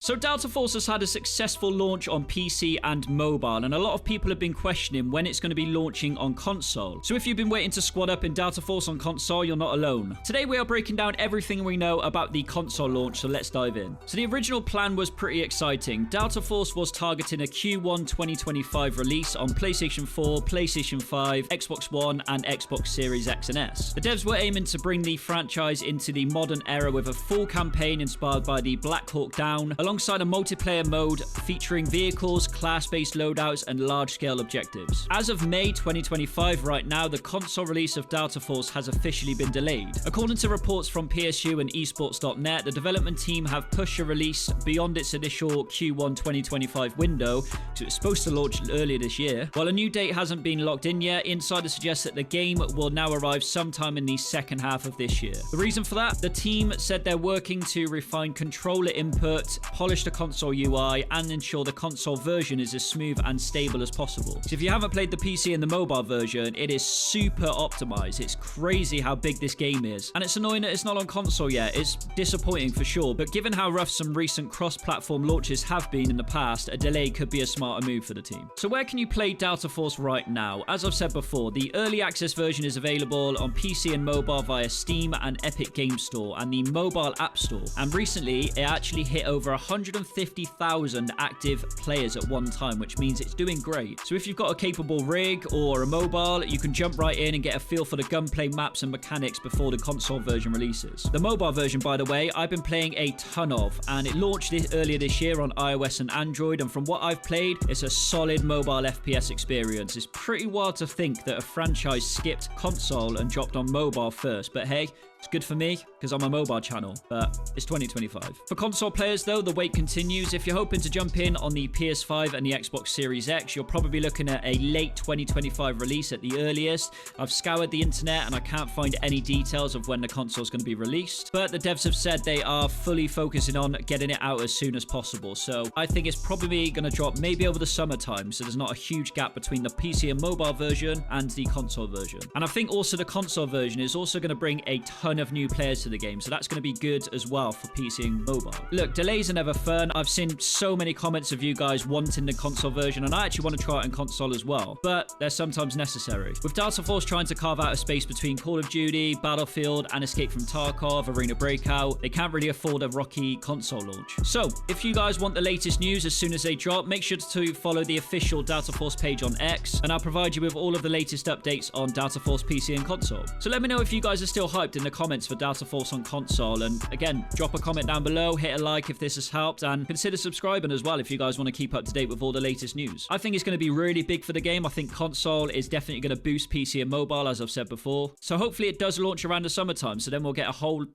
So Delta Force has had a successful launch on PC and mobile, and a lot of people have been questioning when it's going to be launching on console. So if you've been waiting to squad up in Delta Force on console, you're not alone. Today we are breaking down everything we know about the console launch, so let's dive in. So the original plan was pretty exciting. Delta Force was targeting a Q1 2025 release on PlayStation 4, PlayStation 5, Xbox One, and Xbox Series X and S. The devs were aiming to bring the franchise into the modern era with a full campaign inspired by the Black Hawk Down, alongside a multiplayer mode featuring vehicles, class-based loadouts, and large-scale objectives. As of May 2025, right now, the console release of Delta Force has officially been delayed. According to reports from PSU and esports.net, the development team have pushed a release beyond its initial Q1 2025 window, so it's supposed to launch earlier this year. While a new date hasn't been locked in yet, insiders suggest that the game will now arrive sometime in the second half of this year. The reason for that? The team said they're working to refine controller input, polish the console UI, and ensure the console version is as smooth and stable as possible. So if you haven't played the PC and the mobile version, it is super optimized. It's crazy how big this game is. And it's annoying that it's not on console yet. It's disappointing for sure, but given how rough some recent cross-platform launches have been in the past, a delay could be a smarter move for the team. So where can you play Delta Force right now? As I've said before, the early access version is available on PC and mobile via Steam and Epic Games Store and the mobile app store. And recently, it actually hit over 150,000 active players at one time, which means it's doing great. So if you've got a capable rig or a mobile, you can jump right in and get a feel for the gunplay, maps, and mechanics before the console version releases. The mobile version, by the way, I've been playing a ton of, and it launched earlier this year on iOS and Android, and from what I've played, it's a solid mobile FPS experience. It's pretty wild to think that a franchise skipped console and dropped on mobile first, but hey, it's good for me because I'm a mobile channel, but it's 2025. For console players though, the wait continues. If you're hoping to jump in on the PS5 and the Xbox Series X, you're probably looking at a late 2025 release at the earliest. I've scoured the internet and I can't find any details of when the console is going to be released, but the devs have said they are fully focusing on getting it out as soon as possible. So I think it's probably going to drop maybe over the summertime, so there's not a huge gap between the PC and mobile version and the console version. And I think also the console version is also going to bring a ton of new players to the game, so that's going to be good as well for PC and mobile. Look, delays are never fun. I've seen so many comments of you guys wanting the console version, and I actually want to try it on console as well, but they're sometimes necessary. With Delta Force trying to carve out a space between Call of Duty, Battlefield, and Escape from Tarkov, Arena Breakout, they can't really afford a rocky console launch. So if you guys want the latest news as soon as they drop, make sure to follow the official Delta Force page on X, and I'll provide you with all of the latest updates on Delta Force PC and console. So let me know if you guys are still hyped in the comments for Delta Force on console, and again, drop a comment down below, hit a like if this has helped, and consider subscribing as well if you guys want to keep up to date with all the latest news. I think it's going to be really big for the game. I think console is definitely going to boost PC and mobile, as I've said before. So hopefully it does launch around the summertime, so then we'll get a whole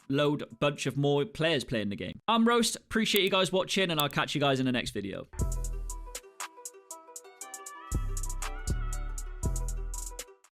bunch of more players playing the game. I'm Roast, appreciate you guys watching, and I'll catch you guys in the next video.